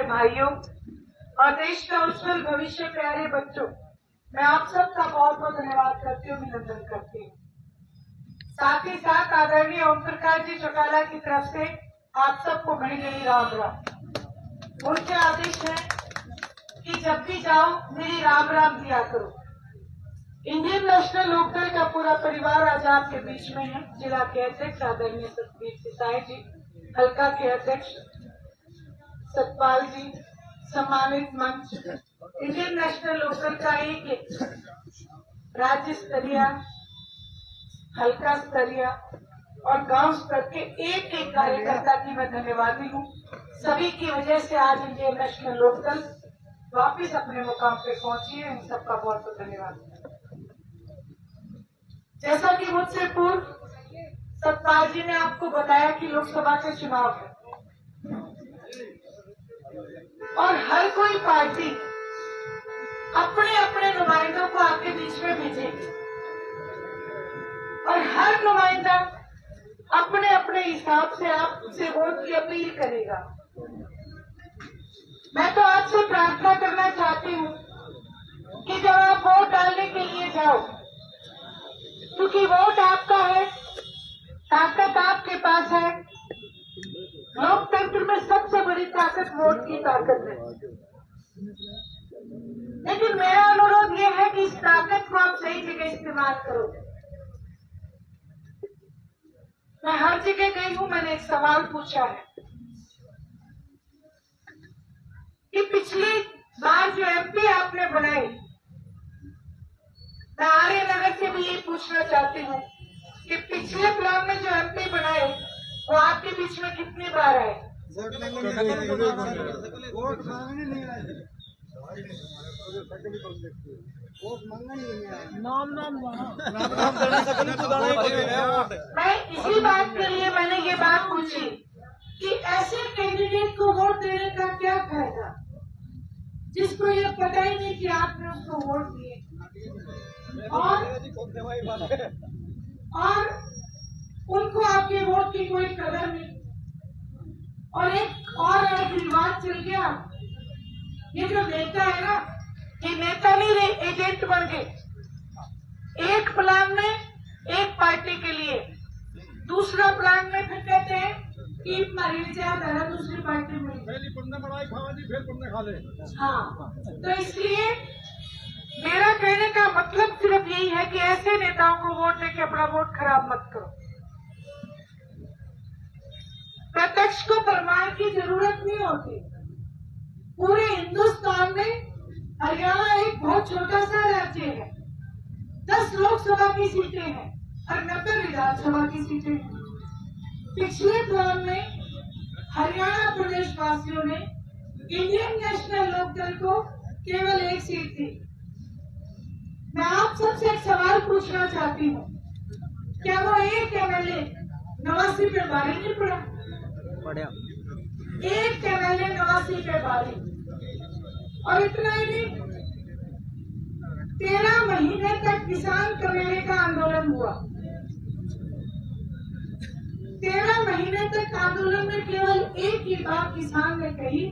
भाइयों और देश का उज्जवल भविष्य प्यारे बच्चों, मैं आप सबका बहुत बहुत धन्यवाद करती हूँ, अभिनंदन करती हूँ। साथ ही साथ आदरणीय ओम प्रकाश जी चौटाला की तरफ से आप सबको घड़ी घड़ी राम राम। उनके आदेश है कि जब भी जाओ मेरी राम राम दिया करो। इंडियन नेशनल लोकदल का पूरा परिवार आज आपके बीच में है। जिला के अध्यक्ष आदरणीय सतबीर सिसाई जी, हल्का के अध्यक्ष सतपाल जी, सम्मानित मंच, इंडियन नेशनल लोकदल का एक राज्य स्तरीय, हल्का स्तरीय और गांव स्तर के एक एक कार्यकर्ता की मैं धन्यवादी हूँ। सभी की वजह से आज इंडियन नेशनल लोकदल वापिस अपने मुकाम पे पहुंची है। इन सबका बहुत बहुत धन्यवाद। जैसा कि मुझसे पूर्व सतपाल जी ने आपको बताया कि लोकसभा के चुनाव है और हर कोई पार्टी अपने अपने नुमाइंदों को आपके बीच में भेजेगी और हर नुमाइंदा अपने अपने हिसाब से आपसे वोट की अपील करेगा। मैं तो आपसे प्रार्थना करना चाहती हूँ कि जब आप वोट डालने के लिए जाओ, क्योंकि वोट आपका है, ताकत आपके पास है। लोकतंत्र में सबसे बड़ी ताकत वोट की ताकत है। लेकिन मेरा अनुरोध यह है कि इस ताकत को आप सही जगह इस्तेमाल करो। मैं हर जगह गई हूं, मैंने एक सवाल पूछा है कि पिछली बार जो एमपी आपने बनाई, मैं आर्यनगर से भी ये पूछना चाहती हूँ कि पिछले प्लान में जो एमपी बनाए वो आपके बीच में कितनी बार आए? मैं इसी बात के लिए मैंने ये बात पूछी कि ऐसे कैंडिडेट को वोट देने का क्या फायदा जिसको ये पता ही नहीं कि आपने उसको वोट दिए। और उनको आपके वोट की कोई कदर नहीं। और एक विवाद चल गया। ये जो नेता है ना, ये नेता नहीं रहे, एजेंट बन गए। एक प्लान में एक पार्टी के लिए, दूसरा प्लान में फिर कहते हैं कि मारी विचारधारा दूसरी पार्टी में। हाँ, तो इसलिए मेरा कहने का मतलब सिर्फ यही है कि ऐसे नेताओं को वोट देके अपना वोट खराब मत करो। प्रत्यक्ष को प्रमाण की जरूरत नहीं होती। पूरे हिंदुस्तान में हरियाणा एक बहुत छोटा सा राज्य है। 10 लोकसभा की सीटें हैं और 90 विधानसभा की सीटें हैं। पिछले प्लान में हरियाणा प्रदेश वासियों ने इंडियन नेशनल लोकदल को केवल एक सीट दी। मैं आप सबसे एक सवाल पूछना चाहती हूँ, क्या वो एक एमएलए 89 पे भारी नहीं पड़ा? एक एमएलए 89 पे भारी। और इतना ही नहीं, 13 महीने तक किसान कमेरे का आंदोलन हुआ। 13 महीने तक आंदोलन में केवल एक ही बात किसान ने कही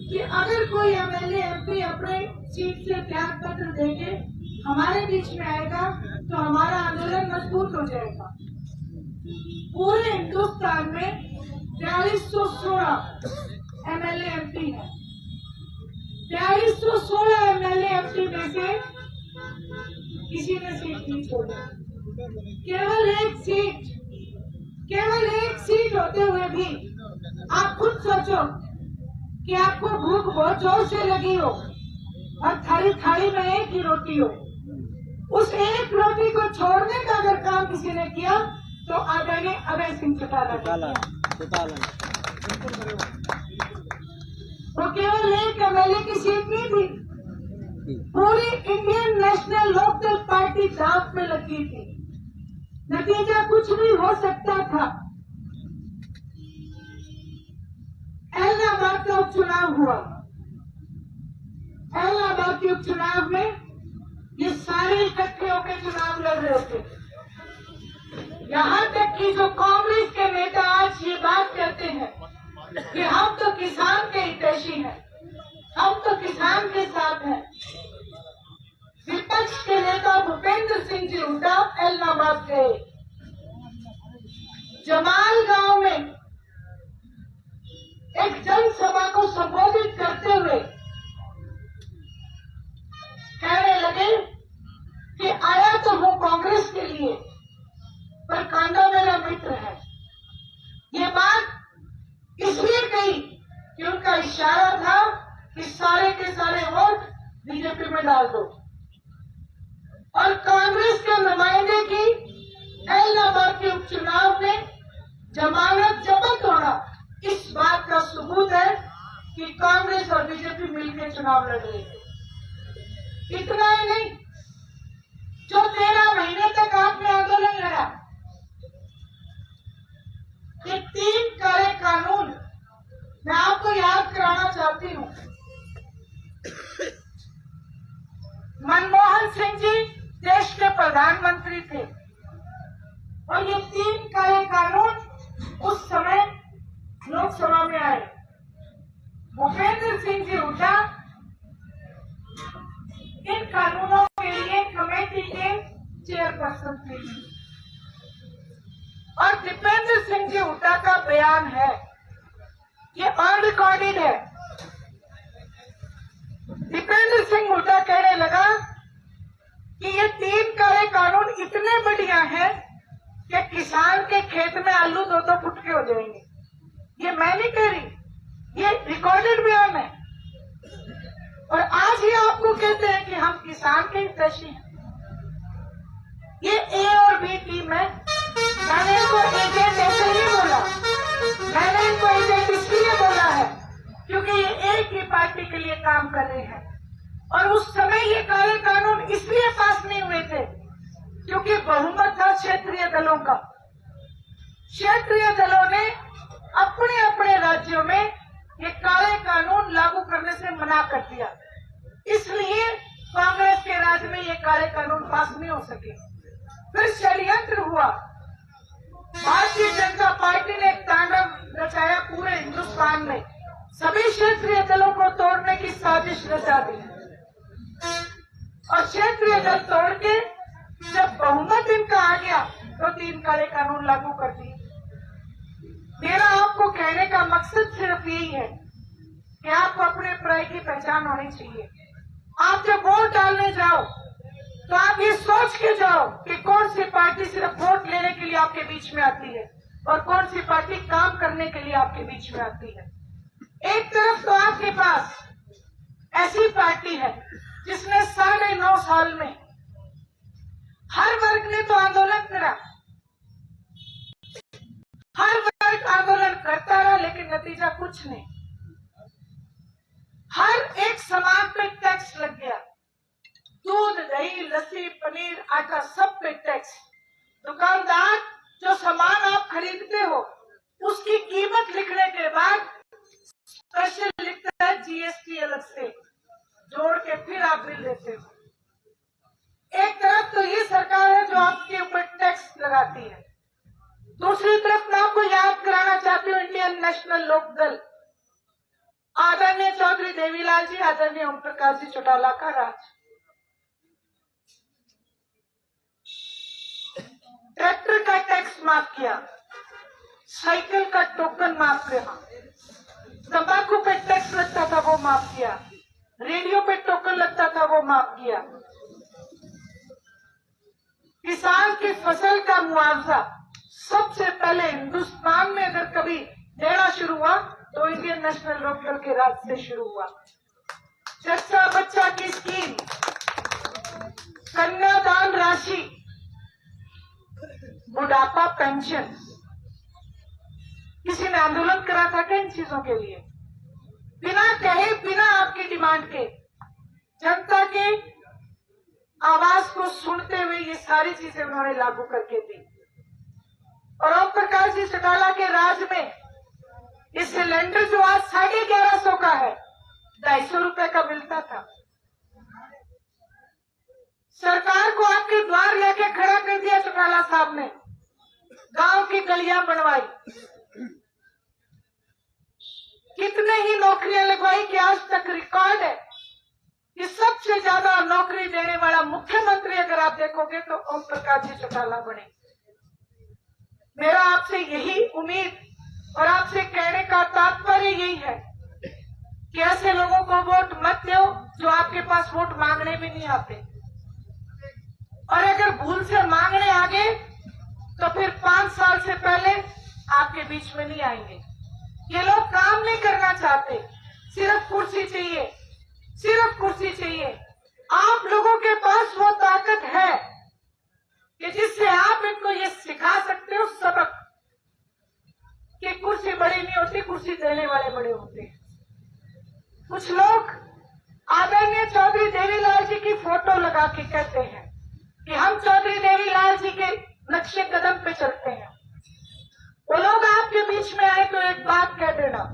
कि अगर कोई एमएलए एमपी अपने सीट से त्याग पत्र देके हमारे बीच में आएगा तो हमारा आंदोलन मजबूत हो जाएगा। पूरे हिंदुस्तान में 4216 एमएलए एमपी है। 4216 एमएलए एमपी में से किसी ने सीट नहीं छोड़ी। केवल एक सीट होते हुए भी आप खुद सोचो कि आपको भूख बहुत जोर से लगी हो और थाली में एक ही रोटी हो। उस एक रोटी को छोड़ने का अगर काम किसी ने किया तो आदरणीय अभय सिंह चौटाला। वो केवल एक एमएलए की सीट नहीं थी, पूरी इंडियन नेशनल लोकदल पार्टी दांव में लगी थी। नतीजा कुछ भी हो सकता था। इलाहाबाद का उपचुनाव हुआ। इलाहाबाद के उपचुनाव में ये सारे इकट्ठे होकर चुनाव लड़ रहे थे। यहाँ तक कि जो कांग्रेस के नेता आज ये बात करते हैं कि हम तो किसान के हितैषी हैं, किसान के साथ है। विपक्ष के नेता भूपेंद्र सिंह जी हुड्डा ऐलनाबाद गए। जमाल गांव में एक जनसभा को संबोधित करते हुए कहने लगे कि आया तो वो कांग्रेस के लिए, पर कांडा मेरा मित्र है। ये बात इसलिए कही कि उनका इशारा था कि सारे के सारे वोट बीजेपी में डाल दो। और कांग्रेस के नुमाइंदे की ऐलनाबाद के उपचुनाव में जमानत जब्त होना इस बात का सबूत है कि कांग्रेस और बीजेपी मिलकर चुनाव लड़ रही है। इतना ही नहीं, जो 13 महीने तक आपने आंदोलन लड़ा, ये 3 काले कानून मैं आपको याद कराना चाहती हूँ। मनमोहन सिंह जी देश के प्रधानमंत्री थे और ये 3 काले कानून उस समय लोकसभा में आए। भूपेंद्र सिंह जी हुड्डा इन कानूनों के लिए कमेटी के चेयरपर्सन थे और दीपेंद्र सिंह जी हुड्डा का बयान है, ये ऑन रिकॉर्डेड है। दीपेंद्र सिंह हुड्डा कहने लगा कि ये 3 काले कानून इतने बढ़िया हैं कि किसान के खेत में आलू 2-2 फुट के हो जाएंगे। ये मैं नहीं कह रही, ये रिकॉर्डेड बयान है। और आज ही आपको कहते हैं कि हम किसान के हितैषी हैं। ये ए और बी टीम है। मैंने इनको एजेंट ऐसे नहीं बोला, मैंने इनको एजेंट इसलिए बोला है क्योंकि ये एक ही पार्टी के लिए काम कर रहे हैं। और उस समय ये काले कानून इसलिए पास नहीं हुए थे क्योंकि बहुमत था क्षेत्रीय दलों का। क्षेत्रीय दलों ने अपने अपने राज्यों में ये काले कानून लागू करने से मना कर दिया, इसलिए कांग्रेस के राज में ये काले कानून पास नहीं हो सके। फिर षड्यंत्र हुआ, भारतीय जनता पार्टी ने एक तांडव रचाया पूरे हिंदुस्तान में, सभी क्षेत्रीय दलों को तोड़ने की साजिश रचा दी और क्षेत्रीय दल तोड़ के जब बहुमत इनका आ गया तो 3 काले कानून लागू कर दिए। मेरा आपको कहने का मकसद सिर्फ यही है कि आपको अपने पराई की पहचान होनी चाहिए। आप जब वोट डालने जाओ तो आप ये सोच के जाओ कि कौन सी पार्टी सिर्फ वोट लेने के लिए आपके बीच में आती है और कौन सी पार्टी काम करने के लिए आपके बीच में आती है। एक तरफ तो आपके पास ऐसी पार्टी है जिसने 9.5 साल में हर वर्ग ने तो आंदोलन करा, हर वर्ग आंदोलन करता रहा, लेकिन नतीजा कुछ नहीं। हर एक सामान पे टैक्स लग गया, दूध, दही, लस्सी, पनीर, आटा, सब पे टैक्स। दुकानदार जो सामान आप खरीदते हो उसकी कीमत लिखने के बाद स्पेशल लिखता है जीएसटी अलग से जोड़ के फिर आप बिल देते हो। एक तरफ तो ये सरकार है जो आपके ऊपर टैक्स लगाती है, दूसरी तरफ मैं आपको याद कराना चाहती हूँ इंडियन नेशनल लोकदल, आदरणीय चौधरी देवीलाल जी, आदरणीय ओम प्रकाश जी चौटाला का राज। ट्रैक्टर का टैक्स माफ किया, साइकिल का टोकन माफ किया, तंबाकू पे टैक्स लगता था वो माफ किया, रेडियो पे टोकन लगता था वो माफ किया। किसान की फसल का मुआवजा सबसे पहले हिंदुस्तान में अगर कभी देना शुरू हुआ तो इंडियन नेशनल लोकदल के राज से शुरू हुआ। जच्चा बच्चा की स्कीम, कन्यादान राशि, बुढ़ापा पेंशन, किसी ने आंदोलन करा था क्या इन चीजों के लिए? बिना कहे, बिना आपकी डिमांड के, जनता के आवाज को सुनते हुए ये सारी चीजें उन्होंने लागू करके दी। और ओम प्रकाश जी चौटाला के राज में ये सिलेंडर जो आज 1150 का है, 250 रुपए का मिलता था। सरकार को आपके द्वार लेके खड़ा कर दिया चौटाला साहब ने, गांव की गलियां बनवाई, कितने ही नौकरियां लगवाई कि आज तक रिकॉर्ड है मुख्यमंत्री अगर आप देखोगे तो ओम प्रकाश जी चौटाला बने। मेरा आपसे यही उम्मीद और आपसे कहने का तात्पर्य यही है कि ऐसे लोगों को वोट मत दो जो आपके पास वोट मांगने भी नहीं आते, और अगर भूल से मांगने आ गए तो फिर 5 साल से पहले आपके बीच में नहीं आएंगे। ये लोग काम नहीं करना चाहते, सिर्फ कुर्सी चाहिए, सिर्फ कुर्सी चाहिए। आप लोगों के पास वो ताकत है कि जिससे आप इनको ये सिखा सकते हो सबक कि कुर्सी बड़ी नहीं होती, कुर्सी देने वाले बड़े होते हैं। कुछ लोग आदरणीय चौधरी देवीलाल जी की फोटो लगा के कहते हैं कि हम चौधरी देवीलाल जी के नक्शे कदम पे चलते हैं। वो लोग आपके बीच में आए तो एक बात कह देना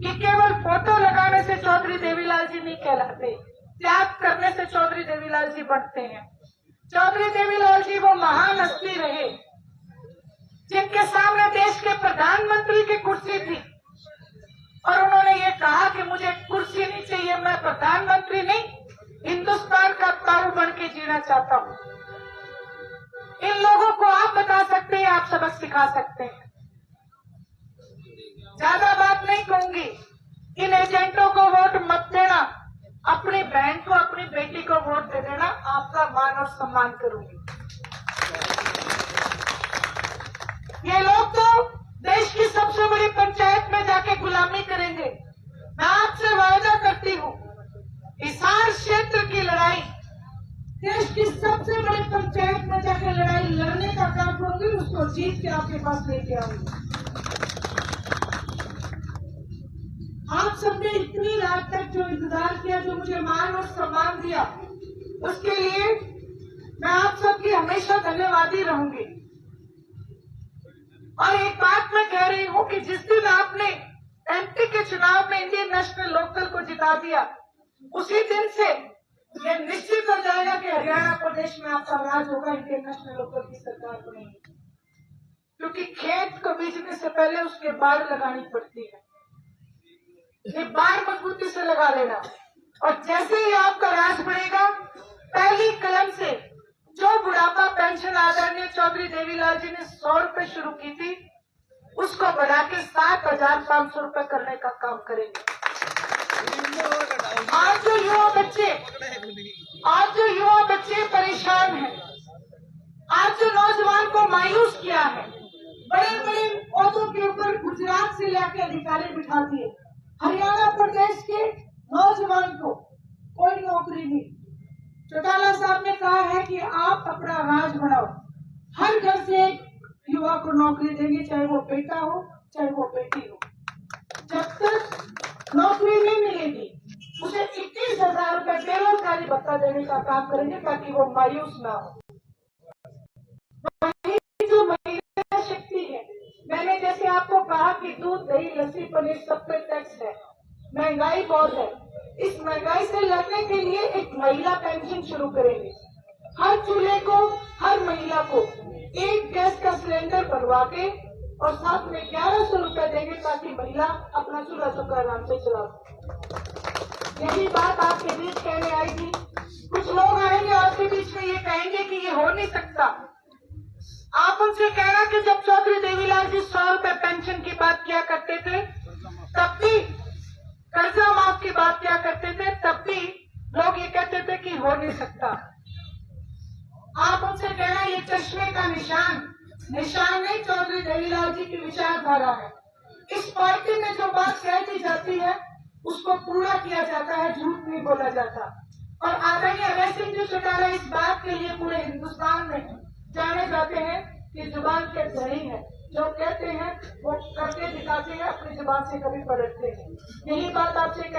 कि केवल फोटो लगाने से चौधरी देवीलाल जी नहीं कहलाते, त्याग करने से चौधरी देवीलाल जी बनते हैं। चौधरी देवीलाल जी वो महान हस्ती रहे जिनके सामने देश के प्रधानमंत्री की कुर्सी थी और उन्होंने ये कहा कि मुझे कुर्सी नहीं चाहिए, मैं प्रधानमंत्री नहीं, हिंदुस्तान का ताऊ बन के जीना चाहता हूं। इन लोगों को आप बता सकते हैं, आप सबक सिखा सकते हैं। ज्यादा बात नहीं कहूंगी। इन एजेंटों को वोट मत देना, अपनी बहन को, अपनी बेटी को वोट दे देना, आपका मान और सम्मान करूंगी। ये लोग तो देश की सबसे बड़ी पंचायत में जाके गुलामी करेंगे। मैं आपसे वायदा करती हूँ, हिसार क्षेत्र की लड़ाई देश की सबसे बड़ी पंचायत में जाके लड़ाई लड़ने का काम करूंगी, उसको जीत के आपके पास लेके आऊंगी। आप सबने इतनी रात तक जो इंतजार किया, जो मुझे मान और सम्मान दिया, उसके लिए मैं आप सबकी हमेशा धन्यवादी रहूंगी। और एक बात मैं कह रही हूं कि जिस दिन आपने एमपी के चुनाव में इंडियन नेशनल लोकदल को जिता दिया, उसी दिन से यह निश्चित हो जाएगा कि हरियाणा प्रदेश में आपका राज होगा, इंडियन नेशनल लोकदल की सरकार बनेगी। क्योंकि खेत को बीजने से पहले उसके बाढ़ लगानी पड़ती है, ये बाढ़ मजबूती से लगा लेना। और जैसे ही आपका राज बढ़ेगा, पहली कलम से जो बुढ़ापा पेंशन आदरणीय चौधरी देवीलाल जी ने 100 रुपए शुरू की थी, उसको बढ़ा के 7,500 रुपए करने का काम करेंगे। आज जो युवा बच्चे परेशान हैं, आज जो नौजवान को मायूस किया है, बड़े बड़े पौधों के ऊपर गुजरात से लाके अधिकारी बिठा दिए, हरियाणा प्रदेश के नौजवान को कोई नौकरी नहीं। चौटाला साहब ने कहा है कि आप अपना राज बढ़ाओ, हर घर से एक युवा को नौकरी देंगे, चाहे वो बेटा हो चाहे वो बेटी हो। जब तक नौकरी नहीं मिलेगी, उसे 21,000 रुपए बेरोजगारी भत्ता देने का काम करेंगे ताकि वो मायूस ना हो। जो महिला शक्ति है, मैंने जैसे आपको कहा कि दूध, दही, लस्सी, पनीर सब पे टैक्स है, महंगाई बहुत है। इस महंगाई से लड़ने के लिए एक महिला पेंशन शुरू करेंगे। हर चूल्हे को, हर महिला को एक गैस का सिलेंडर बनवा के और साथ में 1100 रुपए देंगे ताकि महिला अपना चूल्हा चौका आराम से चला सके। यही बात आपके बीच कहने आई थी। कुछ लोग आएंगे आपके बीच में ये कहेंगे कि ये हो नहीं सकता। आप उनसे कहना कि जब चौधरी देवीलाल जी 100 रुपए पेंशन की बात किया करते थे, तब भी कर्जा माफ की बात किया करते थे, तब भी लोग ये कहते थे कि हो नहीं सकता। आप उनसे कहना ये चश्मे का निशान नहीं, चौधरी देवीलाल जी की विचारधारा है। इस पार्टी में जो बात कह दी जाती है उसको पूरा किया जाता है, झूठ नहीं बोला जाता। और आदरणीय अभय सिंह जी चौटाला इस बात के लिए पूरे हिंदुस्तान में जाने जाते हैं कि जुबान के धनी है, जो कहते हैं वो करके दिखाते हैं, अपनी जुबान से कभी पलटते हैं। यही बात आपसे